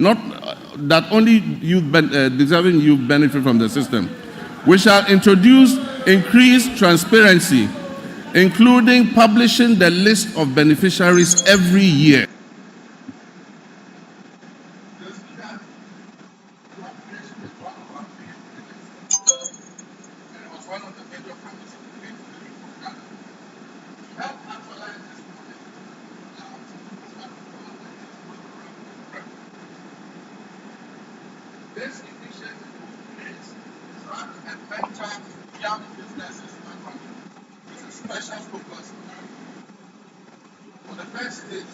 not that only deserving youth benefit from the system. We shall introduce increased transparency, including publishing the list of beneficiaries every year. This initiative creates track and mentor young businesses and companies with a special focus for the first stage.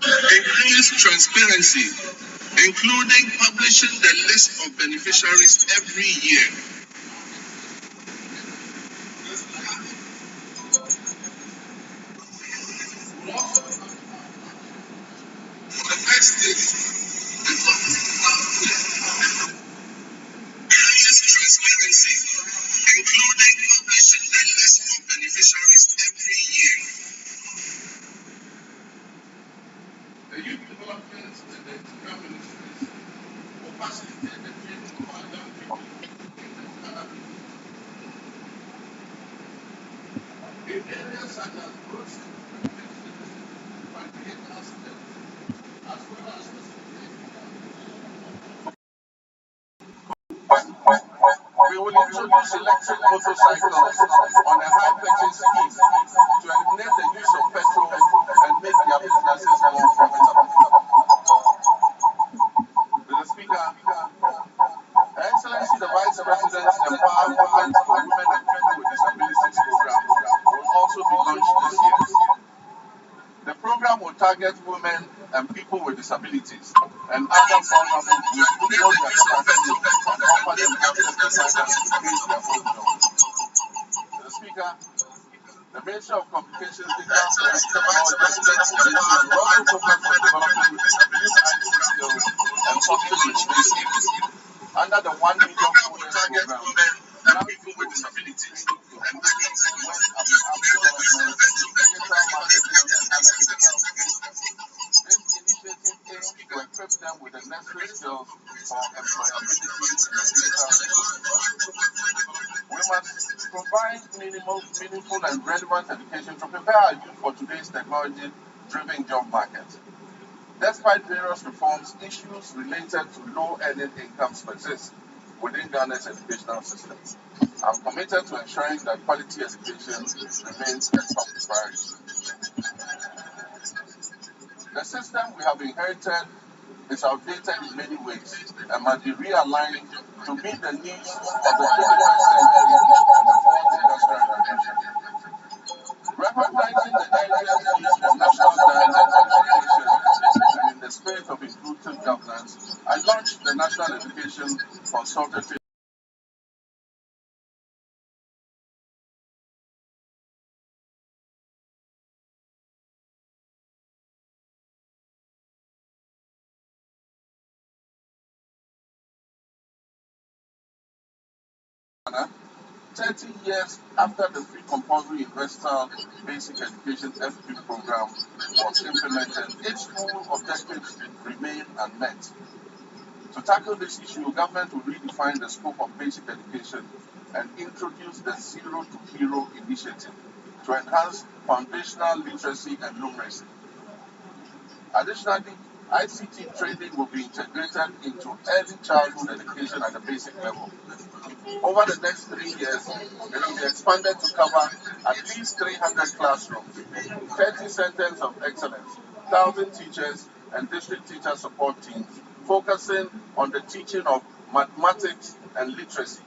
Increase transparency, including publishing the list of beneficiaries every year. For the first stage, increase transparency, including publishing the list of beneficiaries every year. The Youth Development and the Technical Ministries will facilitate the training of our young people and other people in areas such as growth, behavioral skills, as well as we will introduce electric motorcycles on a high purchase scheme to eliminate the use of petrol and make their businesses more profitable. Mr. Speaker, Her Excellency the Vice President's Empowerment for Women and People with Disabilities program will also be launched this year. The program will target women and people with disabilities and other vulnerable groups to build their capacity and offer them access to finance to create their own jobs. Mr. Speaker, the Ministry of Communications, Digital and Technology will also focus on developing youth IT skills and fostering innovation. Under the 1 million Coders program, young people with disabilities and others went up to app development, digital marketing, and other digital skills. This initiative aims to equip them with the necessary skills for employability in the digital ecosystem. We must provide meaningful and relevant education to prepare our youth for today's technology-driven job market. Despite various reforms, issues related to low-earning incomes persist within Ghana's educational system. I'm committed to ensuring that quality education remains a top priority. The system we have inherited is outdated in many ways and must be realigned to meet the needs of the 21st century and the fourth industrial revolution. Recognizing the urgent need for national dialogue on education and in the spirit of inclusive governance, I launched the National Education Consultative Ghana. 30 years after the free compulsory universal basic education FP program was implemented, its full objectives remain unmet. To tackle this issue, government will redefine the scope of basic education and introduce the Zero to Hero initiative to enhance foundational literacy and numeracy. Additionally, ICT training will be integrated into early childhood education at the basic level. Over the next 3 years, it will be expanded to cover at least 300 classrooms, 30 centers of excellence, 1,000 teachers, and district teacher support teams, focusing on the teaching of mathematics and literacy.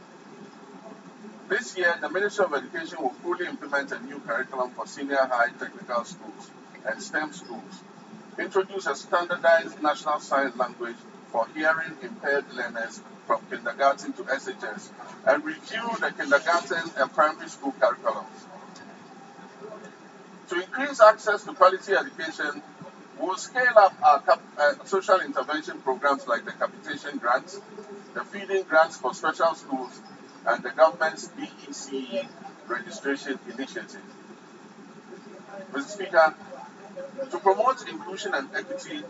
This year, the Ministry of Education will fully implement a new curriculum for senior high technical schools and STEM schools, introduce a standardized national sign language for hearing impaired learners from kindergarten to SHS, and review the kindergarten and primary school curriculums. To increase access to quality education, we will scale up our social intervention programs like the capitation grants, the feeding grants for special schools, and the government's BECE registration initiative. Mr. Speaker, To promote inclusion and equity,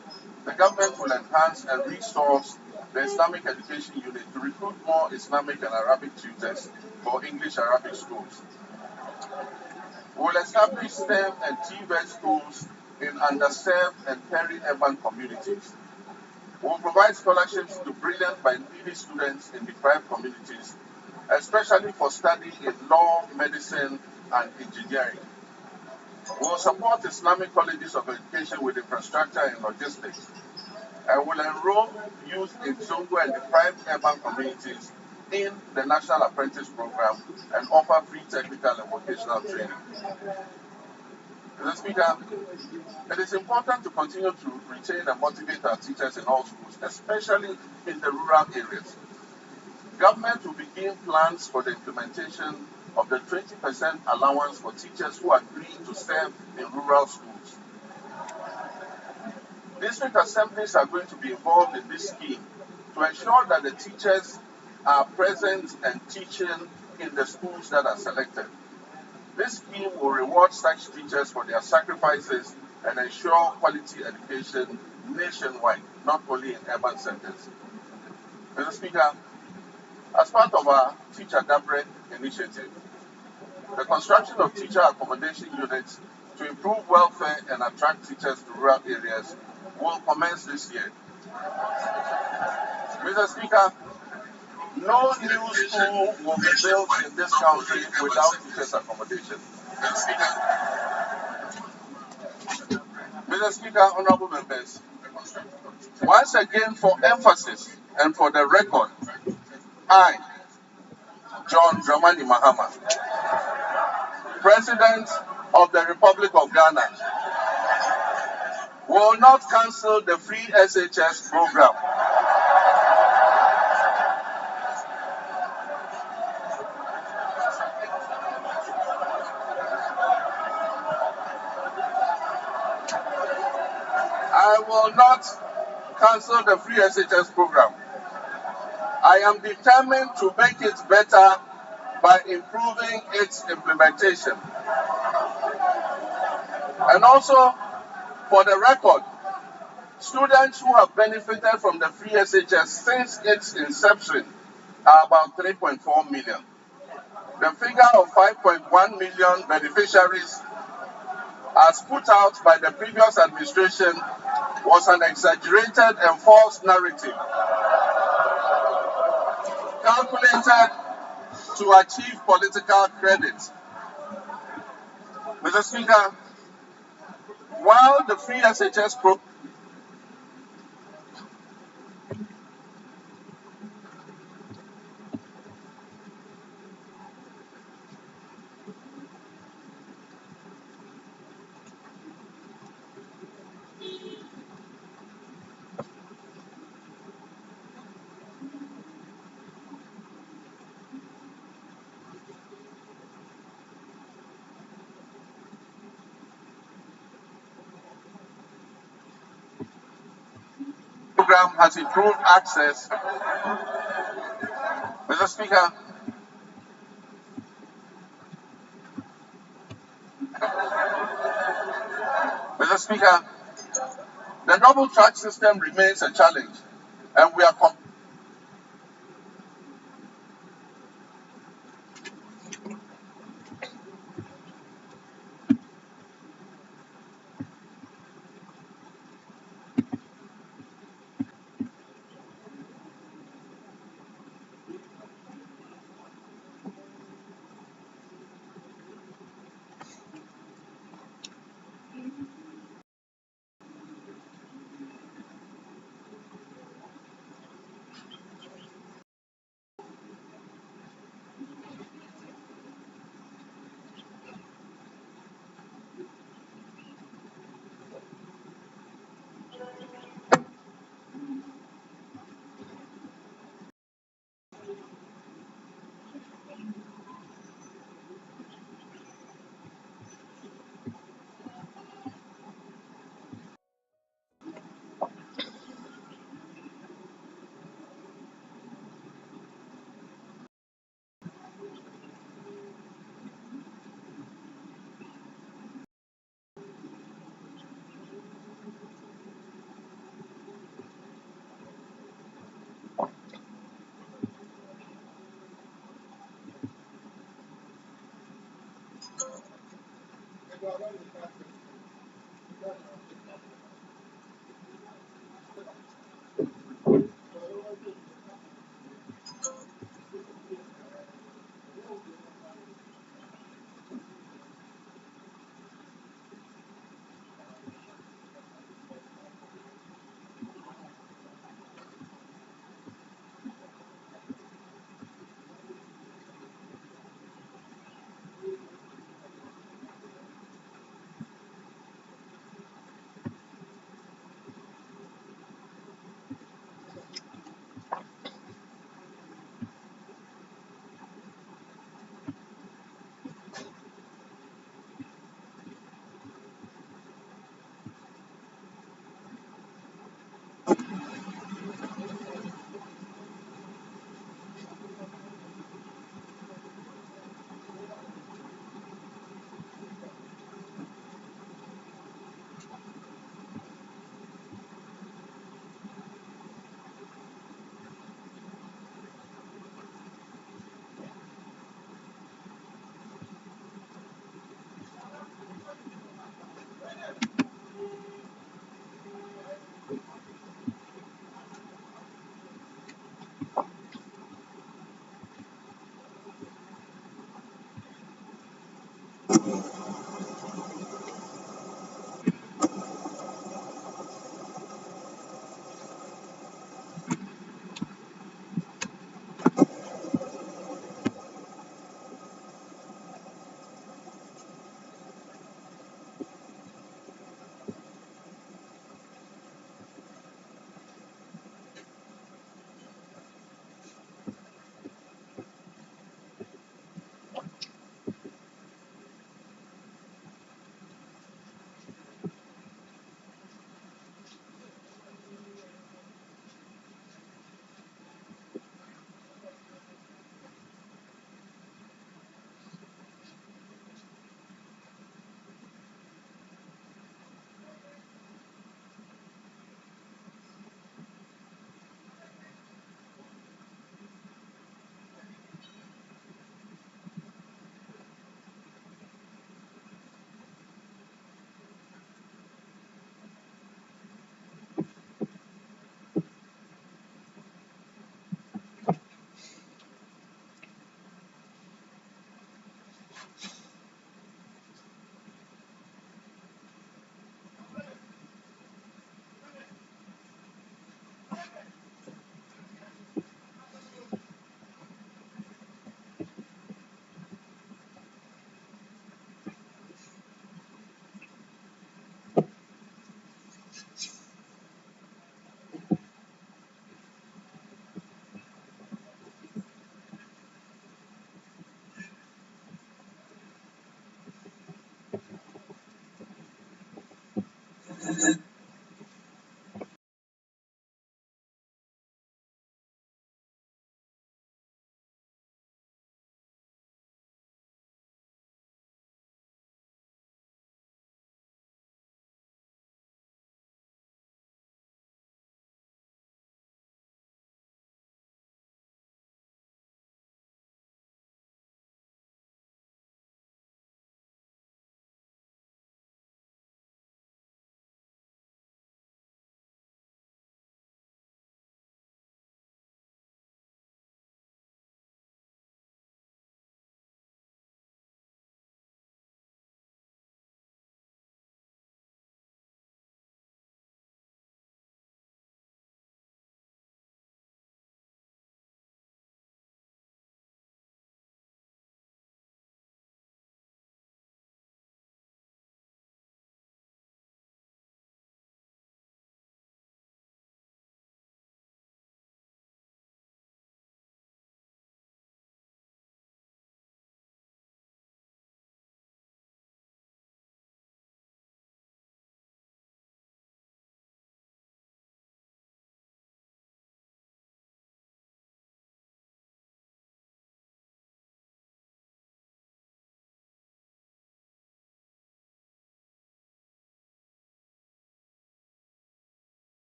the government will enhance and resource the Islamic Education Unit to recruit more Islamic and Arabic tutors for English-Arabic schools. We will establish STEM and TVET schools in underserved and peri-urban communities. We will provide scholarships to brilliant but needy students in deprived communities, especially for study in law, medicine, and engineering. We will support Islamic colleges of education with infrastructure and logistics, and will enroll youth in Zongo and deprived urban communities in the National Apprentice Program and offer free technical and vocational training. Mr. Speaker, it is important to continue to retain and motivate our teachers in all schools, especially in the rural areas. Government will begin plans for the implementation of the 20% allowance for teachers who agree to serve in rural schools. District assemblies are going to be involved in this scheme to ensure that the teachers are present and teaching in the schools that are selected. This scheme will reward such teachers for their sacrifices and ensure quality education nationwide, not only in urban centers. Mr. Speaker, as part of our Teacher Dabre initiative, the construction of teacher accommodation units to improve welfare and attract teachers to rural areas will commence this year. Mr. Speaker, no new school will be built in this country without teachers accommodation. Mr. Speaker, honorable members, once again for emphasis and for the record, I, John Dramani Mahama, President of the Republic of Ghana, will not cancel the free SHS program. I will not cancel the free SHS program. I am determined to make it better by improving its implementation. And also, for the record, students who have benefited from the free SHS since its inception are about 3.4 million. The figure of 5.1 million beneficiaries, as put out by the previous administration, was an exaggerated and false narrative calculated to achieve political credit. Mr. Speaker, while the free SHS program has improved access, Mr. Speaker, Mr. Speaker, the double track system remains a challenge, and we are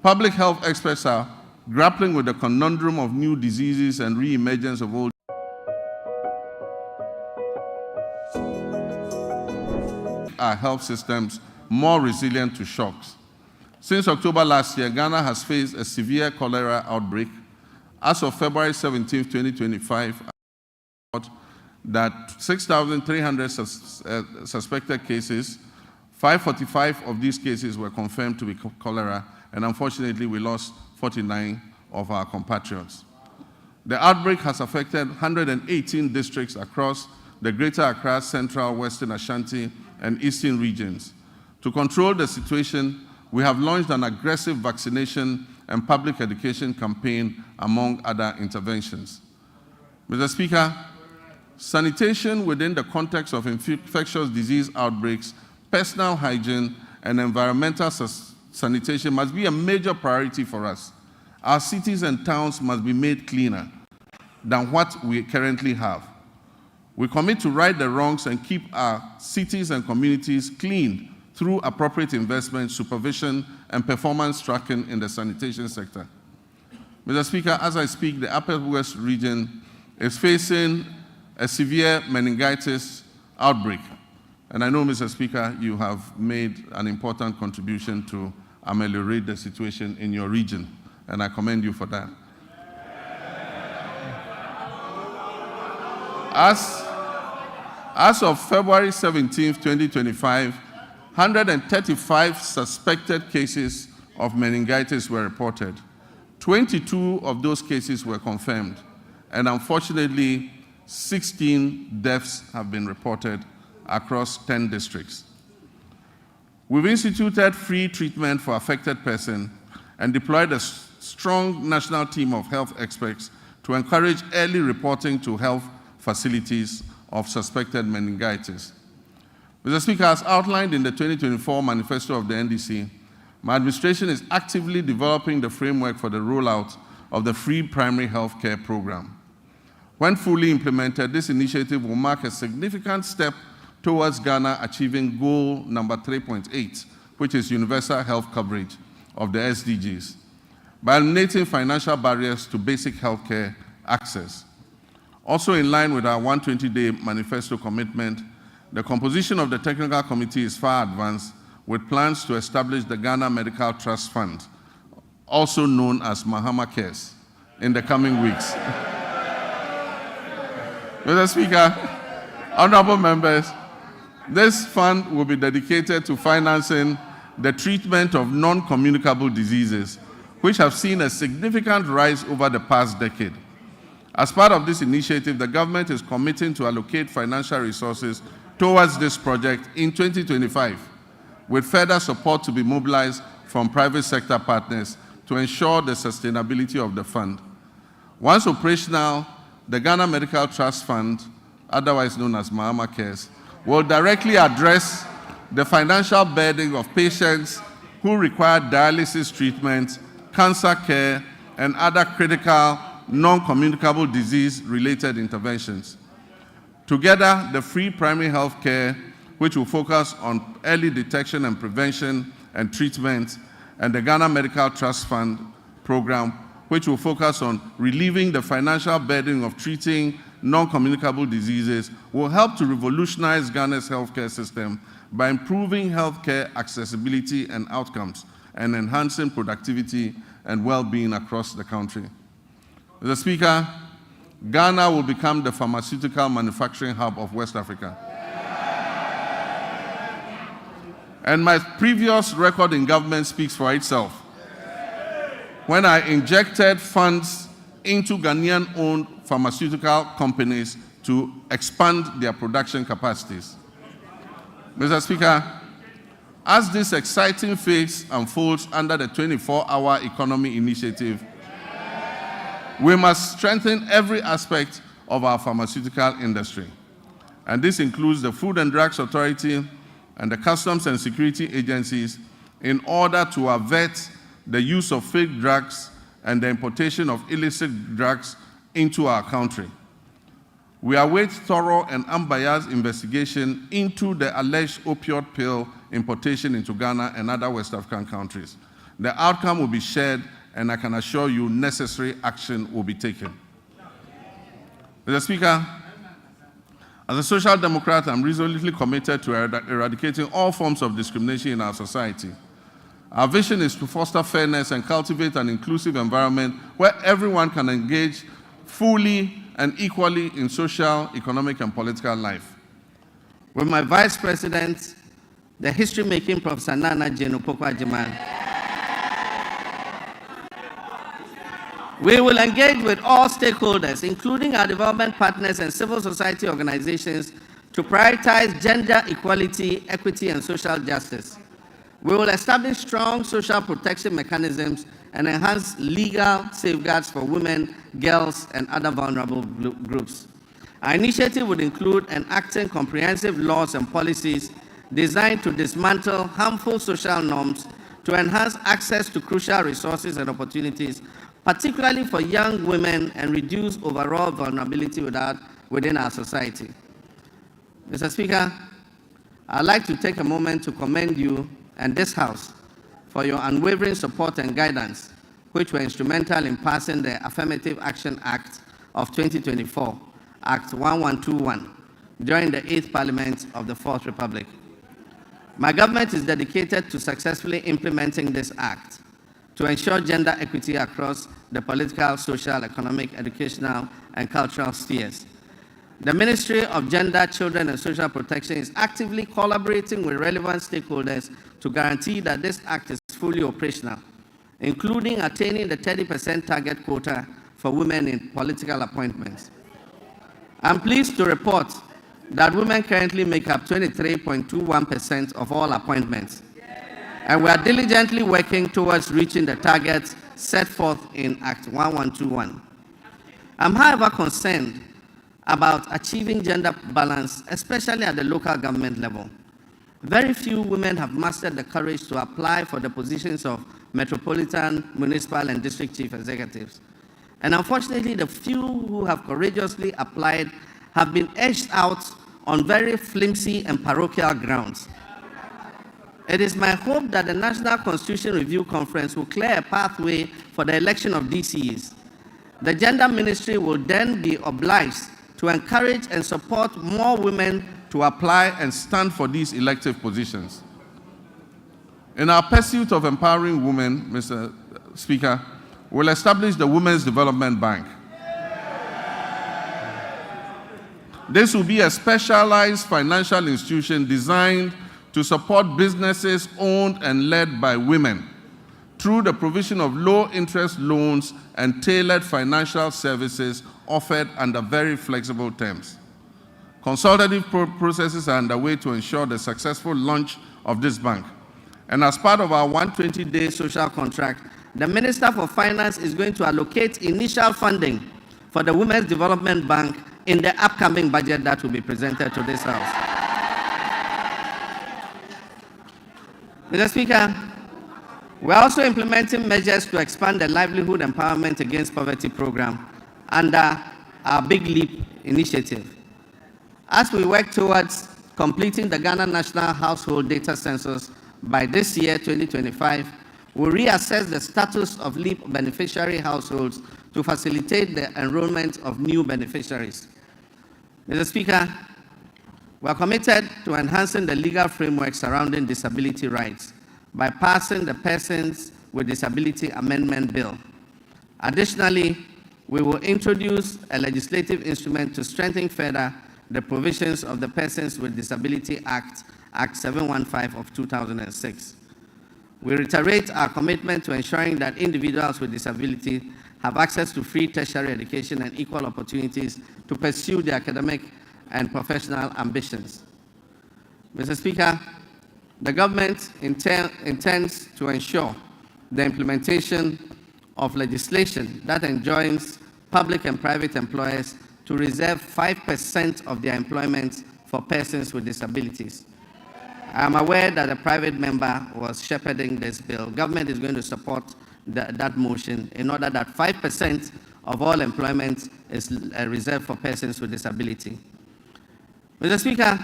Public health experts are grappling with the conundrum of new diseases and re-emergence of old. Our health systems more resilient to shocks. Since October last year, Ghana has faced a severe cholera outbreak. As of February 17, 2025, that 6,300 suspected cases, 545 of these cases were confirmed to be cholera, and unfortunately we lost 49 of our compatriots. The outbreak has affected 118 districts across the Greater Accra, Central, Western Ashanti, and Eastern regions. To control the situation, we have launched an aggressive vaccination and public education campaign, among other interventions. Mr. Speaker, sanitation within the context of infectious disease outbreaks, personal hygiene, and environmental sanitation must be a major priority for us. Our cities and towns must be made cleaner than what we currently have. We commit to right the wrongs and keep our cities and communities clean through appropriate investment, supervision, and performance tracking in the sanitation sector. Mr. Speaker, as I speak, the Upper West region is facing a severe meningitis outbreak. And I know, Mr. Speaker, you have made an important contribution to ameliorate the situation in your region, and I commend you for that. As of February 17, 2025, 135 suspected cases of meningitis were reported. 22 of those cases were confirmed, and unfortunately, 16 deaths have been reported across 10 districts. We've instituted free treatment for affected persons and deployed a strong national team of health experts to encourage early reporting to health facilities of suspected meningitis. Mr. Speaker, as outlined in the 2024 manifesto of the NDC, my administration is actively developing the framework for the rollout of the free primary health care program. When fully implemented, this initiative will mark a significant step towards Ghana achieving goal number 3.8, which is universal health coverage of the SDGs, by eliminating financial barriers to basic health care access. Also in line with our 120-day manifesto commitment, the composition of the technical committee is far advanced, with plans to establish the Ghana Medical Trust Fund, also known as Mahama Cares, in the coming weeks. Mr. Speaker, honorable members, this fund will be dedicated to financing the treatment of non-communicable diseases, which have seen a significant rise over the past decade. As part of this initiative, the government is committing to allocate financial resources towards this project in 2025, with further support to be mobilized from private sector partners to ensure the sustainability of the fund. Once operational, the Ghana Medical Trust Fund, otherwise known as Mahama Cares, will directly address the financial burden of patients who require dialysis treatment, cancer care, and other critical non-communicable disease-related interventions. Together, the free primary health care, which will focus on early detection and prevention and treatment, and the Ghana Medical Trust Fund program, which will focus on relieving the financial burden of treating non-communicable diseases, will help to revolutionize Ghana's healthcare system by improving healthcare accessibility and outcomes and enhancing productivity and well-being across the country. Mr. Speaker, Ghana will become the pharmaceutical manufacturing hub of West Africa. And my previous record in government speaks for itself. When I injected funds into Ghanaian-owned pharmaceutical companies to expand their production capacities. Mr. Speaker, as this exciting phase unfolds under the 24-hour economy initiative, we must strengthen every aspect of our pharmaceutical industry. And this includes the Food and Drugs Authority and the Customs and Security agencies in order to avert the use of fake drugs and the importation of illicit drugs into our country. We await thorough and unbiased investigation into the alleged opioid pill importation into Ghana and other West African countries. The outcome will be shared, and I can assure you necessary action will be taken. Mr. Speaker, as a Social Democrat, I'm resolutely committed to eradicating all forms of discrimination in our society. Our vision is to foster fairness and cultivate an inclusive environment where everyone can engage fully and equally in social, economic, and political life. With my Vice President, the history-making Professor Nana Jane Opoku-Agyeman, we will engage with all stakeholders, including our development partners and civil society organizations, to prioritize gender equality, equity, and social justice. We will establish strong social protection mechanisms and enhance legal safeguards for women, girls, and other vulnerable groups. Our initiative would include enacting comprehensive laws and policies designed to dismantle harmful social norms, to enhance access to crucial resources and opportunities, particularly for young women, and reduce overall vulnerability within our society. Mr. Speaker, I'd like to take a moment to commend you and this House for your unwavering support and guidance, which were instrumental in passing the Affirmative Action Act of 2024, Act 1121, during the 8th Parliament of the 4th Republic. My government is dedicated to successfully implementing this act to ensure gender equity across the political, social, economic, educational, and cultural spheres. The Ministry of Gender, Children, and Social Protection is actively collaborating with relevant stakeholders to guarantee that this act is fully operational, including attaining the 30% target quota for women in political appointments. I'm pleased to report that women currently make up 23.21% of all appointments, and we are diligently working towards reaching the targets set forth in Act 1121. I'm, however, concerned about achieving gender balance, especially at the local government level. Very few women have mastered the courage to apply for the positions of metropolitan, municipal, and district chief executives. And unfortunately, the few who have courageously applied have been edged out on very flimsy and parochial grounds. It is my hope that the National Constitution Review Conference will clear a pathway for the election of DCEs. The Gender Ministry will then be obliged to encourage and support more women to apply and stand for these elective positions. In our pursuit of empowering women, Mr. Speaker, we'll establish the Women's Development Bank. This will be a specialized financial institution designed to support businesses owned and led by women through the provision of low-interest loans and tailored financial services offered under very flexible terms. Consultative processes are underway to ensure the successful launch of this bank. And as part of our 120-day social contract, the Minister for Finance is going to allocate initial funding for the Women's Development Bank in the upcoming budget that will be presented to this House. Mr. Speaker, we are also implementing measures to expand the Livelihood Empowerment Against Poverty program under our Big Leap initiative. As we work towards completing the Ghana National Household Data Census by this year, 2025, we'll reassess the status of LEAP beneficiary households to facilitate the enrollment of new beneficiaries. Mr. Speaker, we are committed to enhancing the legal framework surrounding disability rights by passing the Persons with Disability Amendment Bill. Additionally, we will introduce a legislative instrument to strengthen further the provisions of the Persons with Disability Act, Act 715 of 2006. We reiterate our commitment to ensuring that individuals with disability have access to free tertiary education and equal opportunities to pursue their academic and professional ambitions. Mr. Speaker, the government intends to ensure the implementation of legislation that enjoins public and private employers to reserve 5% of their employment for persons with disabilities. I am aware that a private member was shepherding this bill. Government is going to support that motion in order that 5% of all employment is reserved for persons with disability. Mr. Speaker,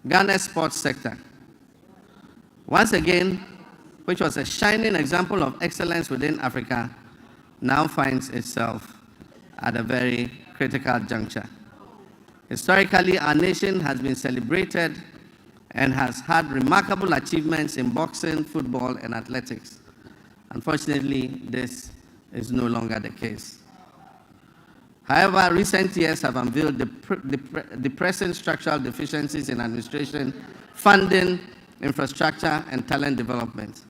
Ghana's sports sector. Once again, which was a shining example of excellence within Africa, now finds itself at a very critical juncture. Historically, our nation has been celebrated and has had remarkable achievements in boxing, football, and athletics. Unfortunately, this is no longer the case. However, recent years have unveiled depressing structural deficiencies in administration, funding, infrastructure, and talent development.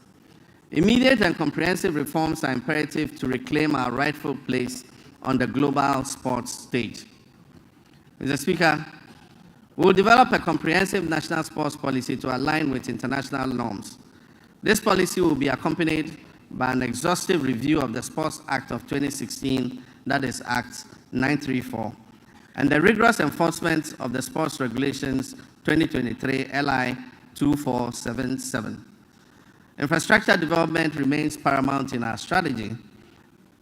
Immediate and comprehensive reforms are imperative to reclaim our rightful place on the global sports stage. Mr. Speaker, we will develop a comprehensive national sports policy to align with international norms. This policy will be accompanied by an exhaustive review of the Sports Act of 2016, that is Act 934, and the rigorous enforcement of the Sports Regulations 2023 LI 2477. Infrastructure development remains paramount in our strategy.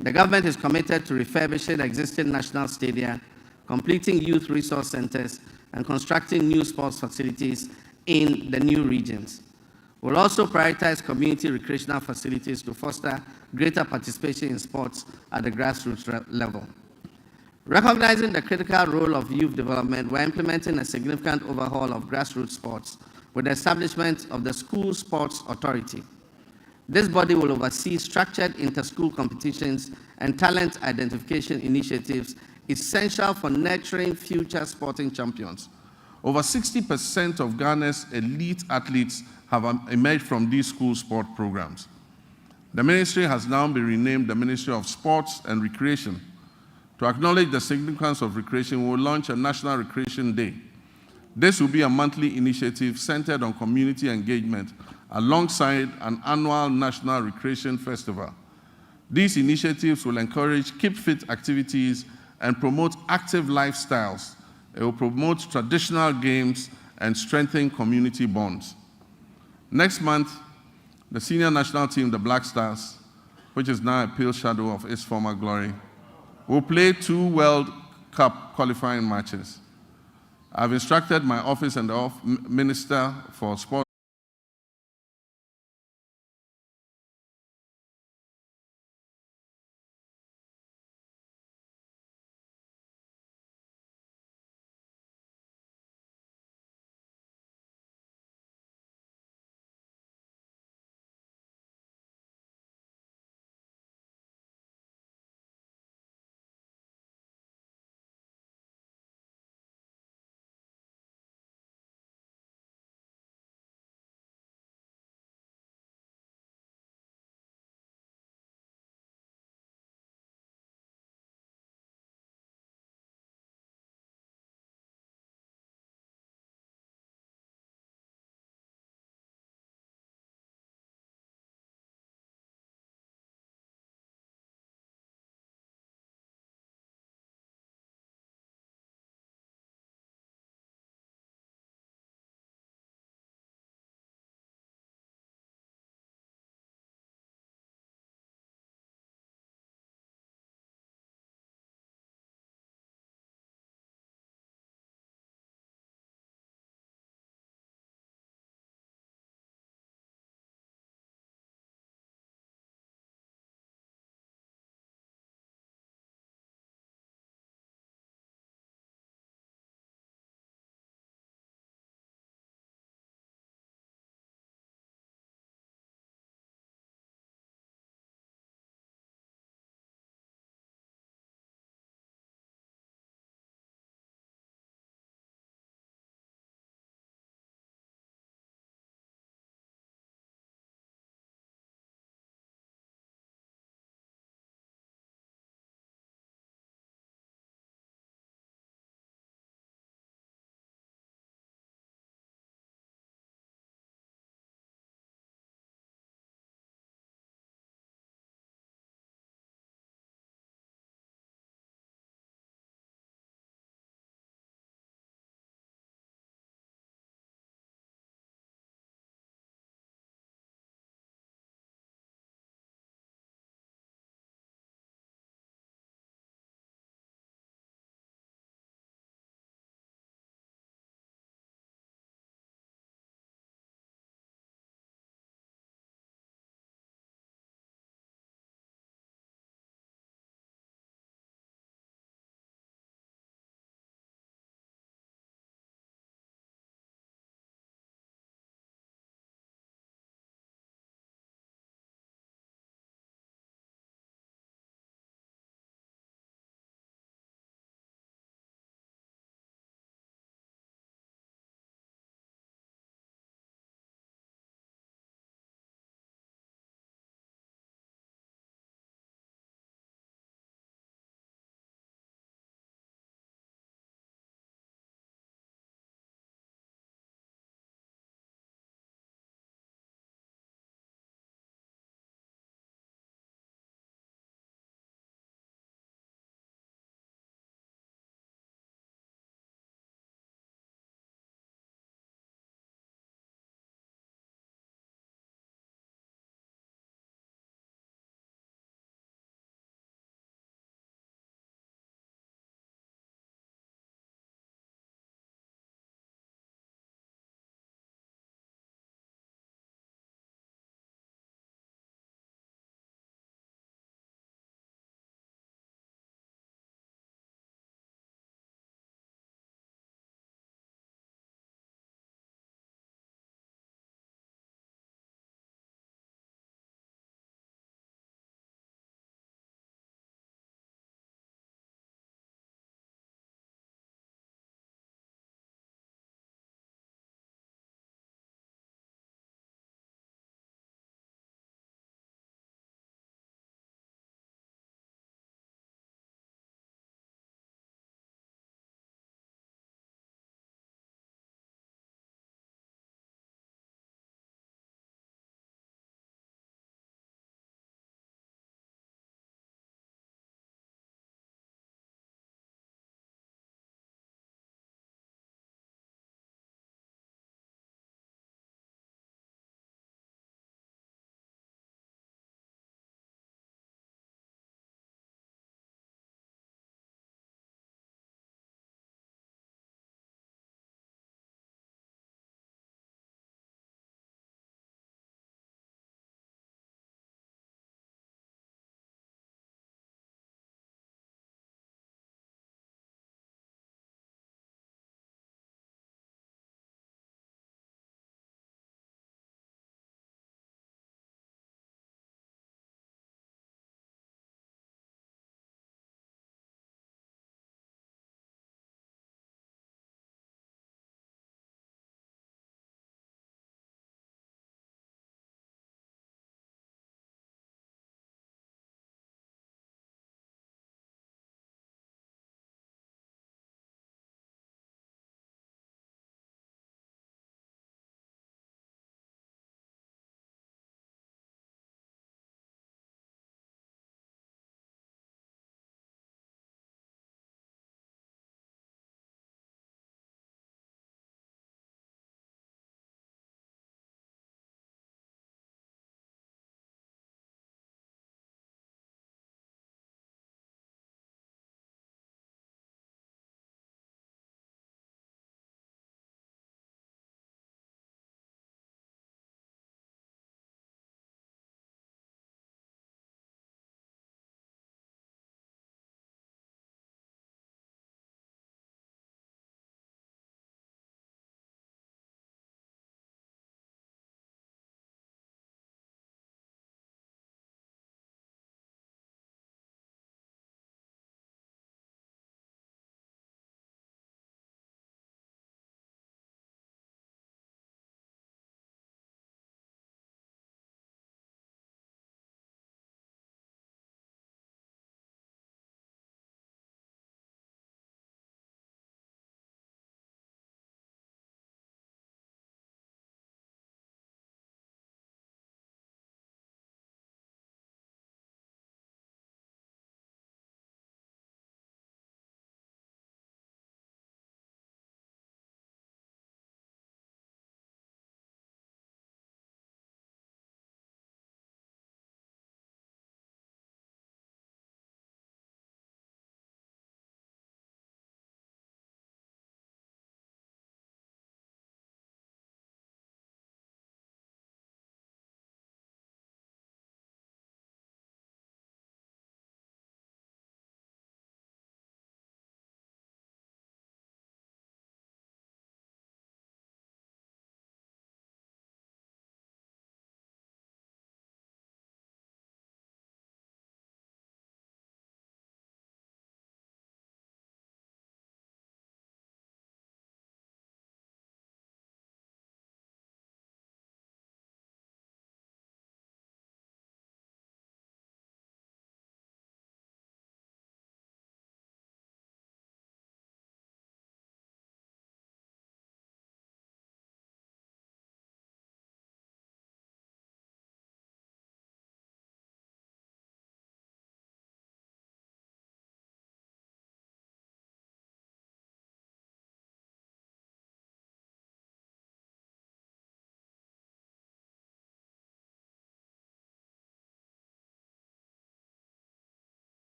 The government is committed to refurbishing existing national stadia, completing youth resource centers, and constructing new sports facilities in the new regions. We'll also prioritize community recreational facilities to foster greater participation in sports at the grassroots level. Recognizing the critical role of youth development, we're implementing a significant overhaul of grassroots sports with the establishment of the School Sports Authority. This body will oversee structured inter-school competitions and talent identification initiatives essential for nurturing future sporting champions. Over 60% of Ghana's elite athletes have emerged from these school sport programs. The ministry has now been renamed the Ministry of Sports and Recreation. To acknowledge the significance of recreation, we will launch a National Recreation Day. This will be a monthly initiative centered on community engagement alongside an annual National Recreation Festival. These initiatives will encourage keep fit activities and promote active lifestyles. It will promote traditional games and strengthen community bonds. Next month, the senior national team, the Black Stars, which is now a pale shadow of its former glory, will play 2 World Cup qualifying matches. I've instructed my office and the Minister for Sport